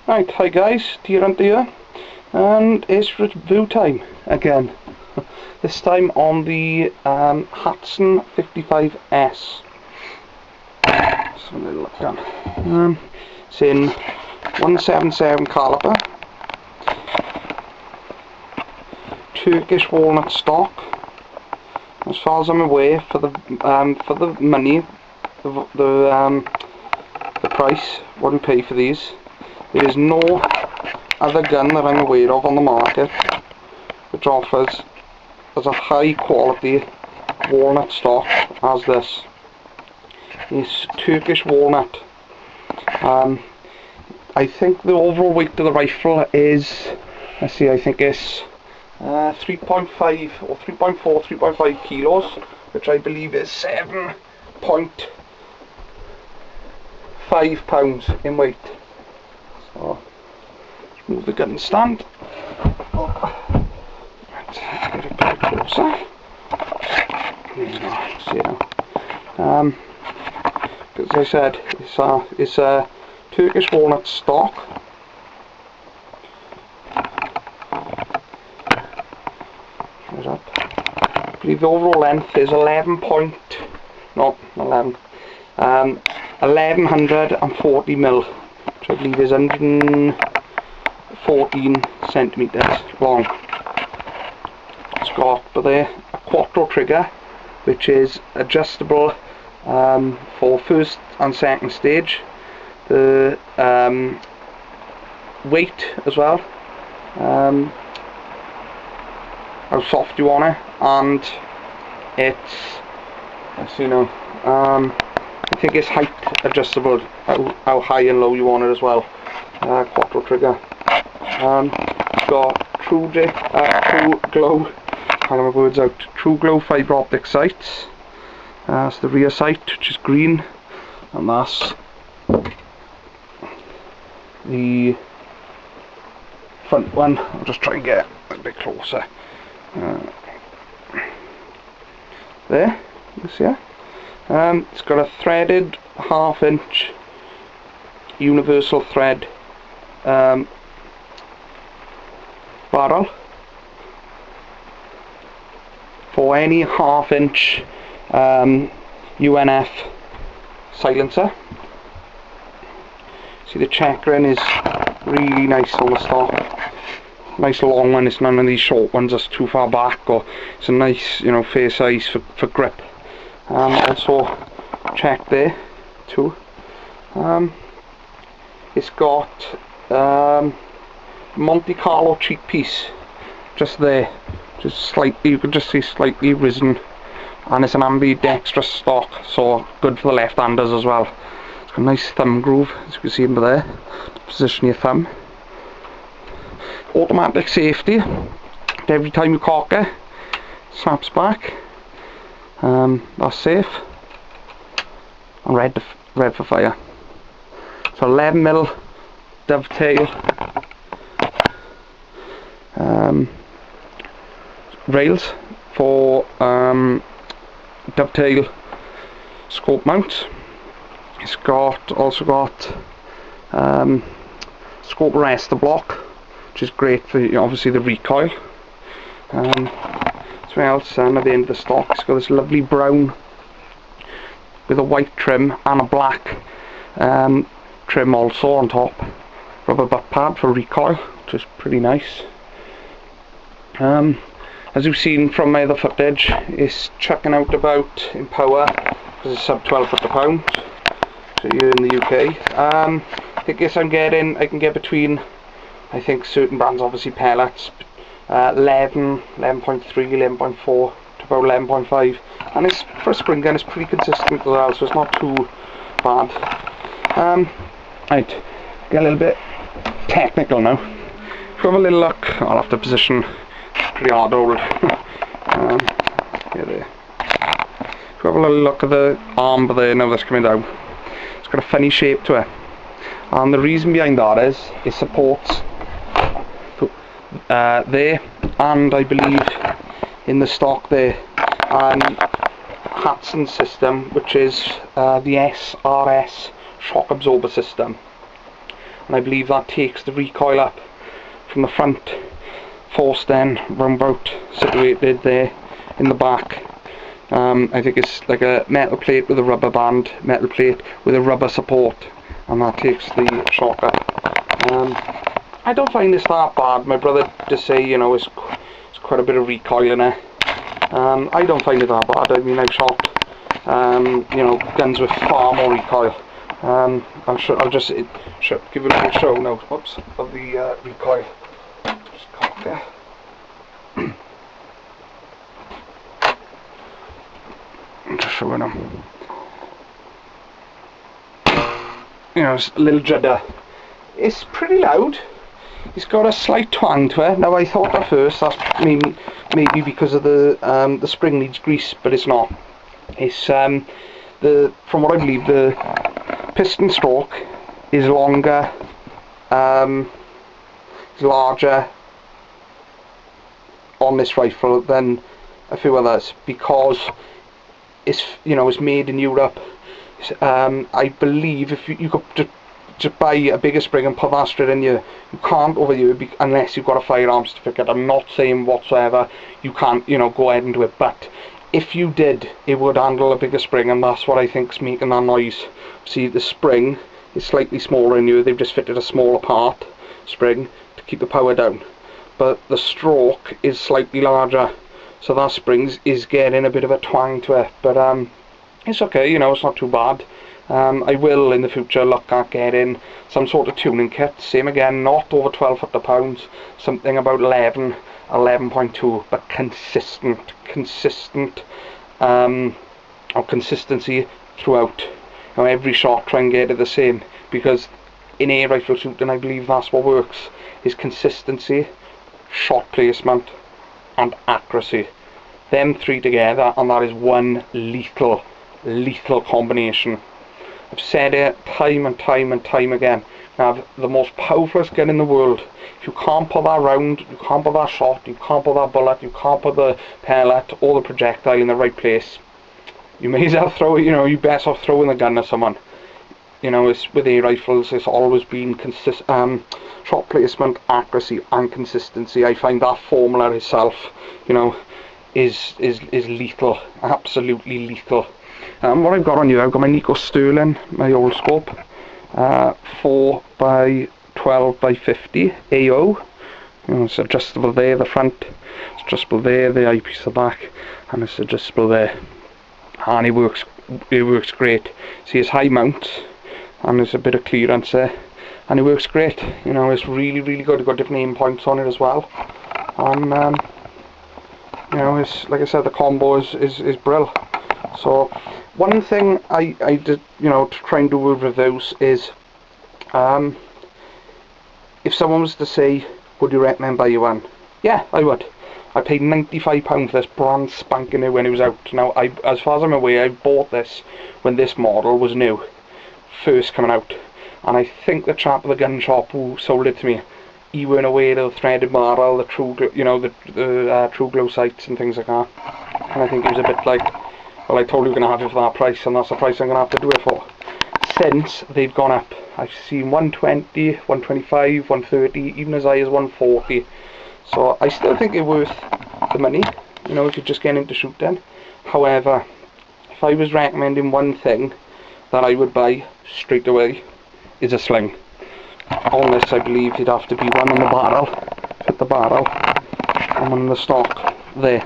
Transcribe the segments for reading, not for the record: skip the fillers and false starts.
Right, hi guys, Deer Hunter here, and it's review time again. This time on the Hatsan 55S. Let's have a little look down. It's in 177 caliber, Turkish walnut stock. As far as I'm aware, for the money, the price, what we pay for these, there is no other gun that I'm aware of on the market which offers as a high quality walnut stock as this. It's Turkish walnut. I think the overall weight of the rifle is, let's see, I think it's 3.5 or 3.4, 3.5 kilos, which I believe is 7.5 pounds in weight. So, let's move the gun stand. Let's get it a bit closer. There you go. See now. As I said, it's a Turkish walnut stock. Up. I believe the overall length is 1140 mil, which I believe is 114 centimeters long. It's got there a quattro trigger, which is adjustable for first and second stage. The weight as well. How soft you want it, and it's, as you know, I think it's height adjustable, how high and low you want it as well. Quattro trigger. Got true glow, can't get my words out, true glow fibre optic sights. That's the rear sight, which is green, and that's the front one. I'll just try and get a bit closer. There, you see it? It's got a threaded 1/2 inch universal thread barrel for any 1/2 inch UNF silencer. See, the checkering is really nice on the stock. Nice long one, it's none of these short ones that's too far back, or it's a nice, you know, fair size for grip. Also check there too. It's got Monte Carlo cheek piece just there, just slightly, you can just see slightly risen, and it's an ambidextrous stock, so good for the left-handers as well. It's got a nice thumb groove, as you can see under there, position your thumb. Automatic safety, every time you cock it, snaps back. That's safe, and red for fire. So 11mm dovetail rails for dovetail scope mount. It's also got scope arrestor block, which is great for, you know, obviously the recoil. Something else at the end of the stock, it's got this lovely brown with a white trim and a black trim also on top. Rubber butt pad for recoil, which is pretty nice. As you've seen from my other footage, it's chucking out about, in power, because it's sub 12 foot a pound, so you're in the UK. I guess I can get between, I think certain brands, obviously pellets, 11, 11.3, 11.4 to about 11.5, and it's, for a spring gun, it's pretty consistent as well, so it's not too bad. Right, get a little bit technical now. If we have a little look, I'll have to position, it's pretty hard to hold. There. If we have a little look at the arm there, now that's coming down, it's got a funny shape to it, and the reason behind that is it supports there, and I believe in the stock there, hatsan system, which is the SRS shock absorber system. and I believe that takes the recoil up from the front force then round about situated there in the back. I think it's like a metal plate with a rubber band, metal plate with a rubber support, and that takes the shock up. I don't find this that bad. My brother just say, you know, it's quite a bit of recoil in it. I don't find it that bad. I mean, I've shot you know, guns with far more recoil. I'll just give you a little show now, whoops, of the recoil. Just cock there. I'm just showing them. You know, it's a little judder. It's pretty loud. It's got a slight twang to it. Now I thought at first that's maybe because of the spring needs grease, but it's not. It's from what I believe, the piston stroke is longer, is larger on this rifle than a few others, because it's, you know, it's made in Europe. I believe if you could just buy a bigger spring and put that straight in you can't over here unless you've got a firearms certificate. I'm not saying whatsoever you can't, you know, go ahead and do it, but if you did, it would handle a bigger spring, and that's what I think's making that noise. See, the spring is slightly smaller in you. They've just fitted a smaller part spring to keep the power down, but the stroke is slightly larger, so that spring is getting a bit of a twang to it. But it's okay, you know, it's not too bad. I will in the future look at getting some sort of tuning kit, same again, not over 12 foot-pounds, something about 11, 11.2, but consistent or consistency throughout. Now every shot try and get it the same, because in air rifle shooting I believe that's what works, is consistency, shot placement and accuracy. Them three together, and that is one lethal combination. I've said it time and time again. Now, the most powerful gun in the world, if you can't put that round, you can't put that shot, you can't put that bullet, you can't put the pellet or the projectile in the right place, you may as well throw it, you know, you best off throwing the gun at someone. You know, it's with air rifles, it's always been shot placement, accuracy and consistency. I find that formula itself, you know, is lethal, absolutely lethal. What I've got on here, I've got my Nico Sterling, my old scope, 4x12x50 AO. You know, it's adjustable there, the front, it's adjustable there, the eyepiece at the back, and it's adjustable there. And it works great. See, it's high mount, and there's a bit of clearance there, and it works great. You know, it's really good. It's got different aim points on it as well, and you know, it's, like I said, the combo is brill. So one thing I did, you know, to try and do with reviews is, if someone was to say, would you recommend buy you one? Yeah, I would. I paid £95 for this brand spanking new when it was out. Now, as far as I'm aware, I bought this when this model was new, first coming out, and I think the chap at the gun shop who sold it to me, he weren't aware of the threaded barrel, the true, you know, the true glow sights and things like that, and I think he was a bit like, well, I told you we're going to have it for that price, and that's the price I'm going to have to do it for. Since they've gone up, I've seen 120, 125, 130, even as high as 140. So I still think it's worth the money, you know, if you're just getting into shooting. However, if I was recommending one thing that I would buy straight away, is a sling. On this, I believe you'd have to be one on the barrel, fit the barrel, and one on the stock there,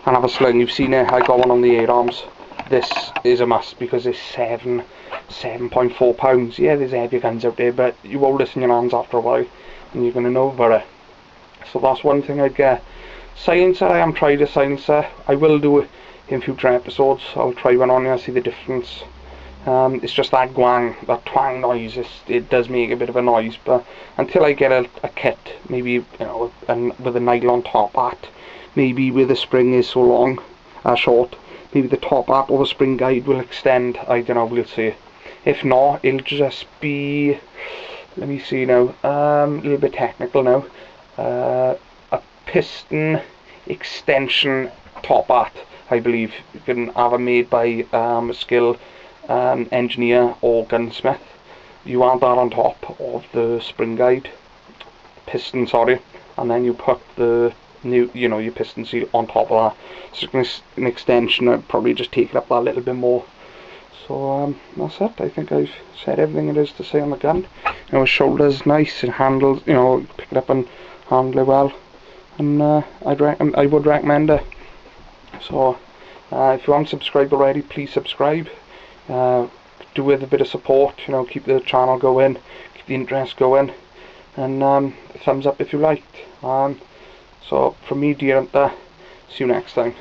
and have a sling. You've seen it, I got one on the air arms. This is a must, because it's 7.4 pounds. Yeah, there's heavier guns out there, but you hold this in your hands after a while and you're going to know about it. So that's one thing I'd get. Silencer, I am tried a silencer. I will do it in future episodes. I'll try one on and see the difference. It's just that that twang noise, it does make a bit of a noise, but until I get a kit, maybe, you know, with a nylon top hat, maybe where the spring is so long, short, maybe the top hat or the spring guide will extend. I don't know, we'll see. If not, it'll just be, let me see now, a little bit technical now, a piston extension top hat, I believe. You can have it made by a skilled engineer or gunsmith. you add that on top of the spring guide, piston, sorry, and then you put the new, your piston seal on top of that. So it's an extension. I'd probably just take it up that little bit more. So that's it. I think I've said everything it is to say on the gun. His shoulder's nice, and handles, pick it up and handle it well, and I would recommend it. So if you haven't subscribed already, please subscribe. Do with a bit of support, keep the channel going, keep the interest going, and thumbs up if you liked. So from me, dear Hunter, see you next time.